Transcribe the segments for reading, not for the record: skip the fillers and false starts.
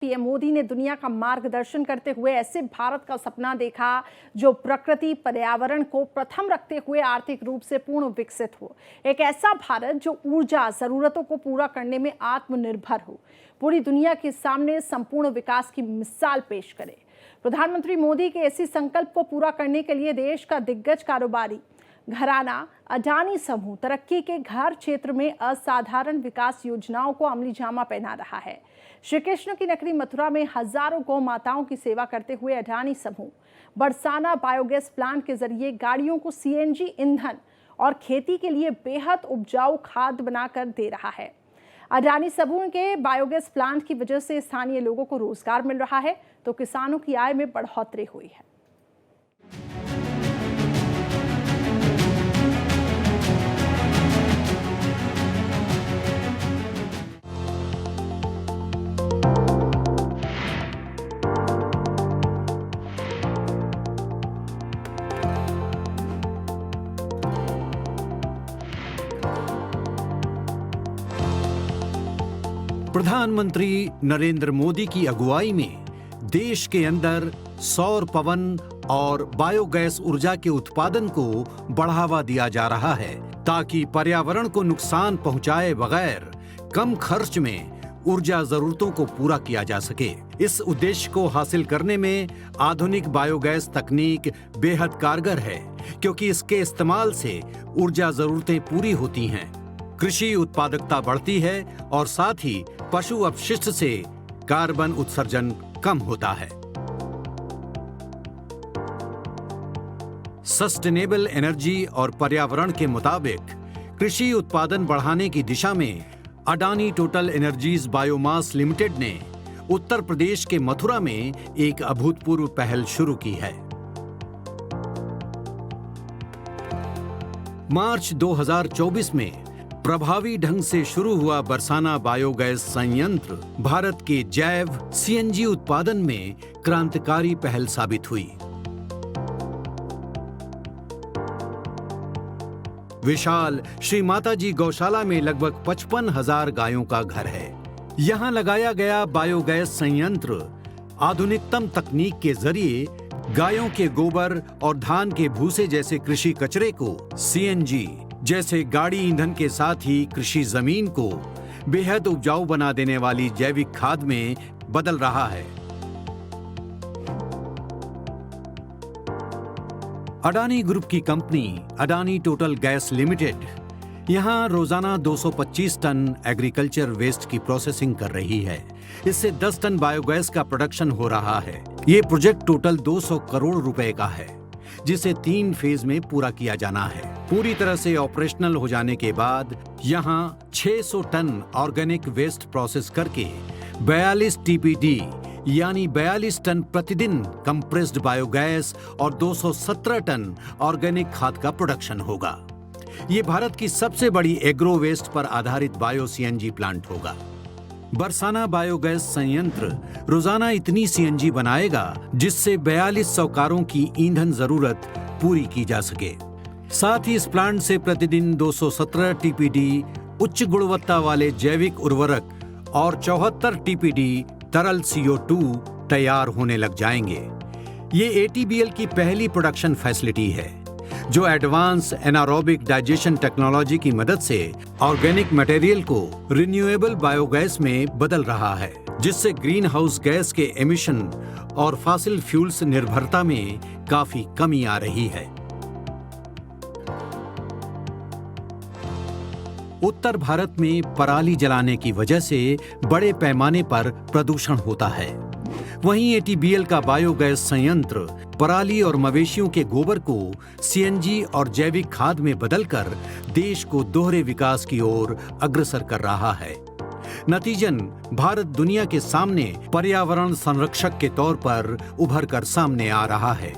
PM Modi ने दुनिया का मार्गदर्शन करते हुए ऐसे भारत का सपना देखा जो प्रकृति पर्यावरण को प्रथम रखते हुए आर्थिक रूप से पूर्ण विकसित हो। एक ऐसा भारत जो ऊर्जा जरूरतों को पूरा करने में आत्मनिर्भर हो, पूरी दुनिया के सामने संपूर्ण विकास की मिसाल पेश करे। प्रधानमंत्री मोदी के इसी संकल्प को पूरा करने के लिए देश का दिग्गज कारोबारी घराना अडानी समूह तरक्की के हर क्षेत्र में असाधारण विकास योजनाओं को अमली जामा पहना रहा है। श्री कृष्ण की नगरी मथुरा में हजारों गौ माताओं की सेवा करते हुए अडानी समूह बरसाना बायोगैस प्लांट के जरिए गाड़ियों को सीएनजी ईंधन और खेती के लिए बेहद उपजाऊ खाद बनाकर दे रहा है। अडानी समूह के बायोगैस प्लांट की वजह से स्थानीय लोगों को रोजगार मिल रहा है तो किसानों की आय में बढ़ोतरी हुई है। प्रधानमंत्री नरेंद्र मोदी की अगुवाई में देश के अंदर सौर, पवन और बायोगैस ऊर्जा के उत्पादन को बढ़ावा दिया जा रहा है ताकि पर्यावरण को नुकसान पहुंचाए बगैर कम खर्च में ऊर्जा जरूरतों को पूरा किया जा सके। इस उद्देश्य को हासिल करने में आधुनिक बायोगैस तकनीक बेहद कारगर है क्योंकि इसके इस्तेमाल से ऊर्जा जरूरतें पूरी होती हैं, कृषि उत्पादकता बढ़ती है और साथ ही पशु अपशिष्ट से कार्बन उत्सर्जन कम होता है। सस्टेनेबल एनर्जी और पर्यावरण के मुताबिक कृषि उत्पादन बढ़ाने की दिशा में Adani total energies biomass limited ने उत्तर प्रदेश के मथुरा में एक अभूतपूर्व पहल शुरू की है। मार्च 2024 में प्रभावी ढंग से शुरू हुआ बरसाना बायोगैस संयंत्र भारत के जैव सीएनजी उत्पादन में क्रांतिकारी पहल साबित हुई। विशाल श्री माताजी गौशाला में लगभग 55,000 गायों का घर है। यहां लगाया गया बायोगैस संयंत्र आधुनिकतम तकनीक के जरिए गायों के गोबर और धान के भूसे जैसे कृषि कचरे को सीएनजी जैसे गाड़ी ईंधन के साथ ही कृषि जमीन को बेहद उपजाऊ बना देने वाली जैविक खाद में बदल रहा है। अडानी ग्रुप की company Adani total gas limited यहां रोजाना 225 टन एग्रीकल्चर वेस्ट की प्रोसेसिंग कर रही है। इससे 10 टन बायोगैस का प्रोडक्शन हो रहा है। ये प्रोजेक्ट टोटल 200 करोड़ रुपए का है जिसे 3 फेज में पूरा किया जाना है। पूरी तरह से ऑपरेशनल हो जाने के बाद यहां 600 टन ऑर्गेनिक वेस्ट प्रोसेस करके 42 टीपीडी यानी 42 टन प्रतिदिन कंप्रेस्ड बायोगैस और 217 टन ऑर्गेनिक खाद का प्रोडक्शन होगा। ये भारत की सबसे बड़ी एग्रो वेस्ट पर आधारित बायो सीएनजी प्लांट होगा। बरसाना बायोगैस संयंत्र रोजाना इतनी सीएनजी बनाएगा जिससे 4200 कारों की ईंधन जरूरत पूरी की जा सके। साथ ही इस प्लांट से प्रतिदिन 217 टीपीडी उच्च गुणवत्ता वाले जैविक उर्वरक और 74 टीपीडी तरल CO2 तैयार होने लग जाएंगे। ये ATBL की पहली प्रोडक्शन फैसिलिटी है जो एडवांस एनारोबिक डाइजेशन टेक्नोलॉजी की मदद से ऑर्गेनिक मटेरियल को रिन्यूएबल बायोगैस में बदल रहा है जिससे ग्रीन हाउस गैस के एमिशन और फॉसिल फ्यूल्स निर्भरता में काफी कमी आ रही है। उत्तर भारत में पराली जलाने की वजह से बड़े पैमाने पर प्रदूषण होता है। वहीं ATBL का बायोगैस संयंत्र पराली और मवेशियों के गोबर को सीएनजी और जैविक खाद में बदलकर देश को दोहरे विकास की ओर अग्रसर कर रहा है। नतीजन भारत दुनिया के सामने पर्यावरण संरक्षक के तौर पर उभर कर सामने आ रहा है।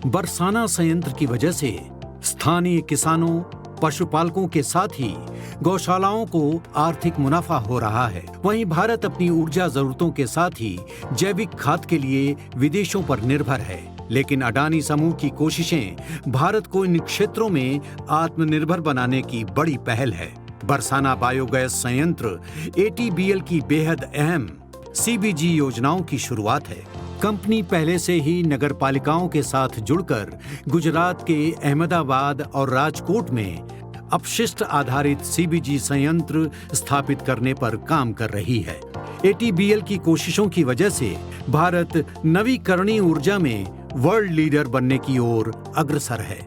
बरसाना संयंत्र की वजह से स्थानीय किसानों, पशुपालकों के साथ ही गौशालाओं को आर्थिक मुनाफा हो रहा है। वहीं भारत अपनी ऊर्जा जरूरतों के साथ ही जैविक खाद के लिए विदेशों पर निर्भर है। लेकिन अडानी समूह की कोशिशें भारत को इन क्षेत्रों में आत्मनिर्भर बनाने की बड़ी पहल है। बरसाना बायोगैस संयंत्र ATBL की बेहद अहम CBG योजनाओं की शुरुआत है। कंपनी पहले से ही नगर पालिकाओं के साथ जुड़कर गुजरात के अहमदाबाद और राजकोट में अपशिष्ट आधारित CBG संयंत्र स्थापित करने पर काम कर रही है। ATBL की कोशिशों की वजह से भारत नवीकरणीय ऊर्जा में वर्ल्ड लीडर बनने की ओर अग्रसर है।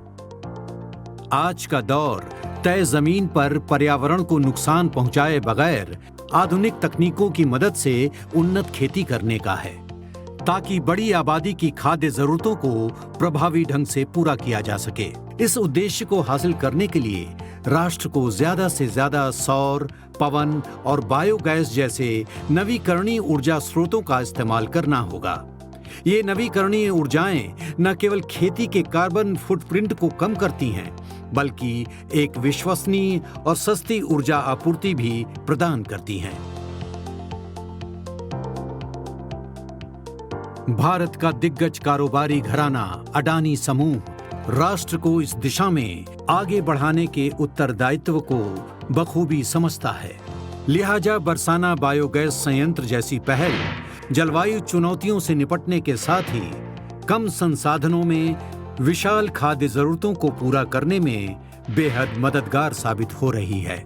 आज का दौर तय जमीन पर पर्यावरण को नुकसान पहुंचाए बगैर आधुनिक तकनीकों की मदद से उन्नत खेती करने का है, ताकि बड़ी आबादी की खाद्य जरूरतों को प्रभावी ढंग से पूरा किया जा सके। इस उद्देश्य को हासिल करने के लिए राष्ट्र को ज्यादा से ज्यादा सौर, पवन और बायोगैस जैसे नवीकरणीय ऊर्जा स्रोतों का इस्तेमाल करना होगा। ये नवीकरणीय ऊर्जाएं न केवल खेती के कार्बन फुटप्रिंट को कम करती हैं, बल्कि एक विश्वसनीय और सस्ती ऊर्जा आपूर्ति भी प्रदान करती हैं। भारत का दिग्गज कारोबारी घराना अडानी समूह राष्ट्र को इस दिशा में आगे बढ़ाने के उत्तरदायित्व को बखूबी समझता है। लिहाजा बरसाना बायोगैस संयंत्र जैसी पहल जलवायु चुनौतियों से निपटने के साथ ही कम संसाधनों में विशाल खाद्य जरूरतों को पूरा करने में बेहद मददगार साबित हो रही है।